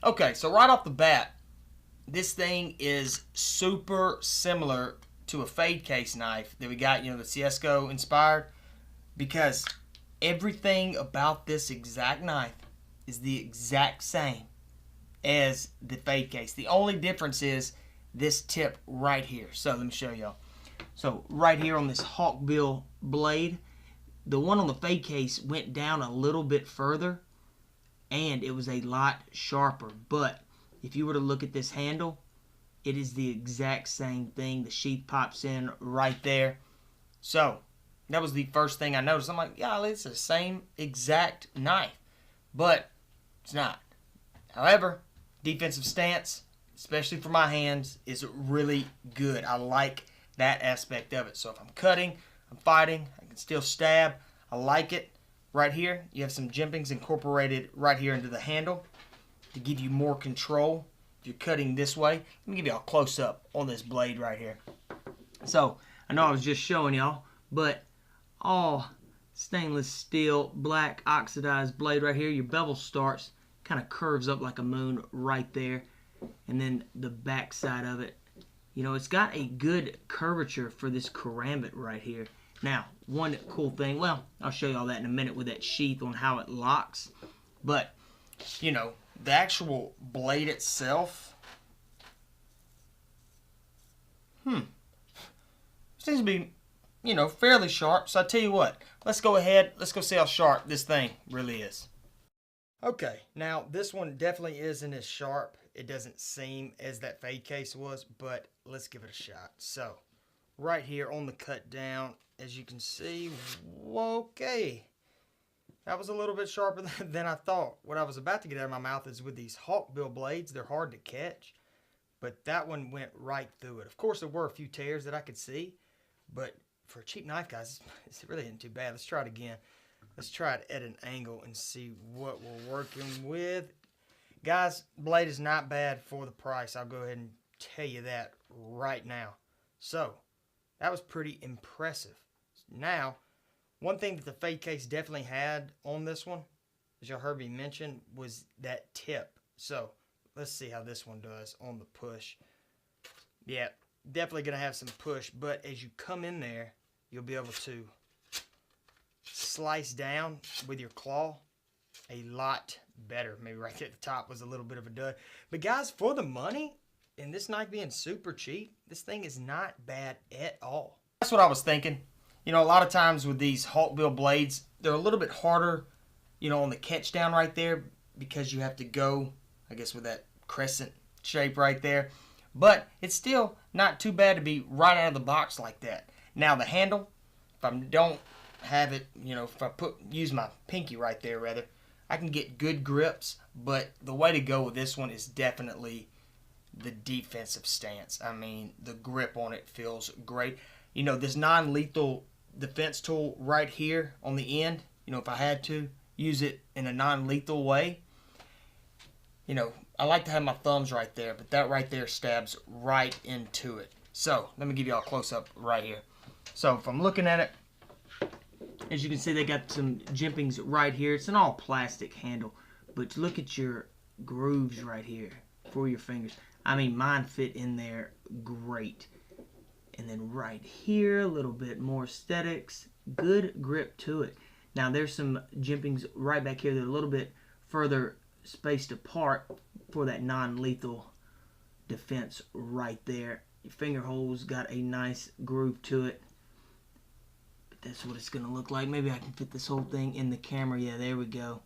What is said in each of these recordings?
Okay, so right off the bat, this thing is super similar to a fade case knife that we got, the Ciesco inspired, because everything about this exact knife is the exact same as the fade case. The only difference is this tip right here. So let me show y'all. So right here on this hawkbill blade, the one on the fade case went down a little bit further and it was a lot sharper. But if you were to look at this handle, it is the exact same thing. The sheath pops in right there. So that was the first thing I noticed. I'm like, yeah, it's the same exact knife, but it's not. However, defensive stance, especially for my hands, is really good. I like that aspect of it. So if I'm cutting, I'm fighting, I can still stab. I like it. Right here, you have some jimpings incorporated right here into the handle to give you more control if you're cutting this way. Let me give you a close-up on this blade right here. So, I know I was just showing y'all, but all stainless steel, black oxidized blade right here. Your bevel starts, kind of curves up like a moon right there. And then the back side of it, it's got a good curvature for this Karambit right here. Now, one cool thing, well, I'll show you all that in a minute with that sheath on how it locks. But, the actual blade itself, seems to be, fairly sharp. So I tell you what, let's go ahead, let's go see how sharp this thing really is. Okay, now this one definitely isn't as sharp. It doesn't seem as that fade case was, but let's give it a shot. So, right here on the cut down, as you can see, okay, that was a little bit sharper than I thought. What I was about to get out of my mouth is with these hawkbill blades, they're hard to catch, but that one went right through it. Of course, there were a few tears that I could see, but for a cheap knife, guys, it really isn't too bad. Let's try it again. Let's try it at an angle and see what we're working with. Guys, blade is not bad for the price. I'll go ahead and tell you that right now. So, that was pretty impressive. Now, one thing that the fade case definitely had on this one, as y'all heard me mention, was that tip. So, let's see how this one does on the push. Yeah, definitely going to have some push, but as you come in there, you'll be able to slice down with your claw a lot better. Maybe right at the top was a little bit of a dud. But guys, for the money, and this knife being super cheap, this thing is not bad at all. That's what I was thinking. A lot of times with these hawkbill blades, they're a little bit harder, on the catch down right there because you have to go, I guess, with that crescent shape right there. But it's still not too bad to be right out of the box like that. Now the handle, if I don't have it, if I use my pinky right there rather, I can get good grips, but the way to go with this one is definitely the defensive stance. I mean, the grip on it feels great. This non-lethal defense tool right here on the end, if I had to use it in a non-lethal way, I like to have my thumbs right there, but that right there stabs right into it. So, let me give you all a close-up right here. So, if I'm looking at it, as you can see, they got some jimpings right here. It's an all plastic handle, but look at your grooves right here for your fingers. I mean, mine fit in there great. And then right here, a little bit more aesthetics. Good grip to it. Now, there's some jimpings right back here that are a little bit further spaced apart for that non-lethal defense right there. Your finger holes got a nice groove to it. But that's what it's going to look like. Maybe I can fit this whole thing in the camera. Yeah, there we go.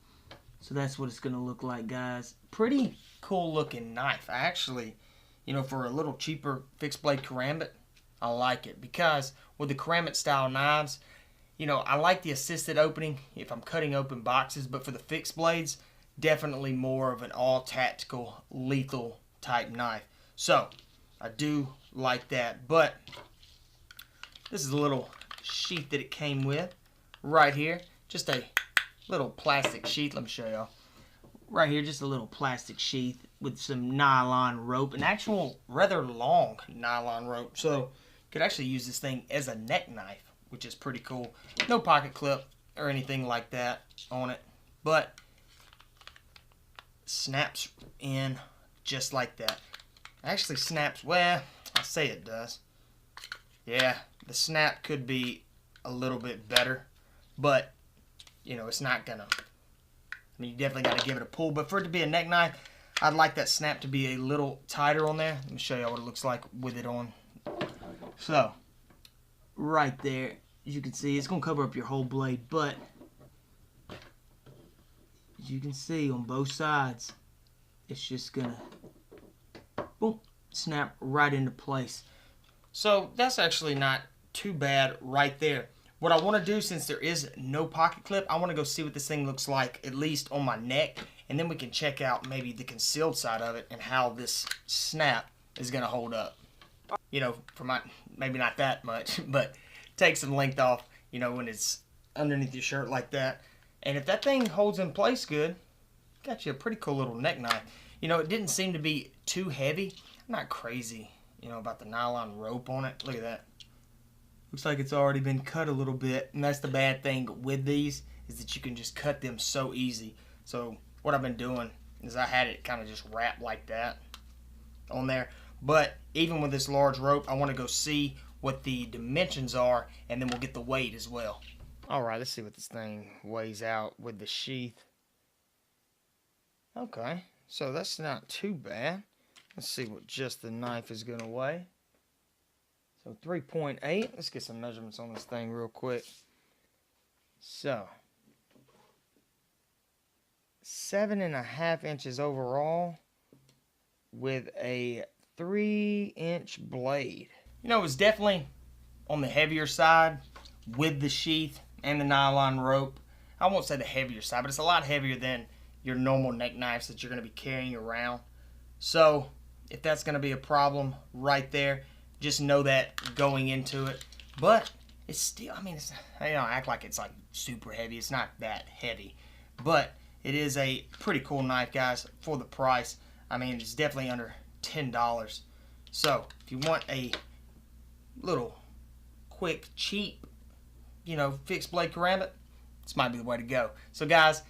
So that's what it's going to look like, guys. Pretty cool looking knife. Actually, for a little cheaper fixed blade Karambit, I like it. Because with the Karambit style knives, I like the assisted opening if I'm cutting open boxes. But for the fixed blades, definitely more of an all tactical, lethal type knife. So, I do like that. But this is a little sheath that it came with right here. Just a little plastic sheath. Let me show y'all. Right here, just a little plastic sheath with some nylon rope. An actual rather long nylon rope. So, could actually use this thing as a neck knife, which is pretty cool. No pocket clip or anything like that on it. But snaps in just like that. Actually snaps, well, I say it does. Yeah, the snap could be a little bit better, but you know, it's not gonna, I mean, you definitely got to give it a pull, but for it to be a neck knife, I'd like that snap to be a little tighter on there. Let me show you what it looks like with it on. So, right there, as you can see, it's gonna cover up your whole blade, but as you can see on both sides, it's just gonna, boom, snap right into place. So that's actually not too bad right there. What I want to do, since there is no pocket clip, I want to go see what this thing looks like, at least on my neck, and then we can check out maybe the concealed side of it and how this snap is going to hold up. You know, for my, maybe not that much, but take some length off, you know, when it's underneath your shirt like that. And if that thing holds in place good, got you a pretty cool little neck knife. You know, it didn't seem to be too heavy. I'm not crazy, you know, about the nylon rope on it. Look at that. Looks like it's already been cut a little bit, and that's the bad thing with these, is that you can just cut them so easy. So what I've been doing is I had it kind of just wrapped like that on there. But even with this large rope, I want to go see what the dimensions are, and then we'll get the weight as well. Alright, let's see what this thing weighs out with the sheath. Okay, so that's not too bad. Let's see what just the knife is going to weigh. So 3.8. Let's get some measurements on this thing real quick. So 7.5 inches overall with a 3-inch blade. You know, it was definitely on the heavier side with the sheath and the nylon rope. I won't say the heavier side, but it's a lot heavier than your normal neck knives that you're going to be carrying around. So if that's going to be a problem right there, just know that going into it. But it's still, I mean, it's, I don't act like it's like super heavy. It's not that heavy. But it is a pretty cool knife, guys, for the price. I mean, it's definitely under $10. So if you want a little quick, cheap, you know, fixed blade karambit, this might be the way to go. So guys,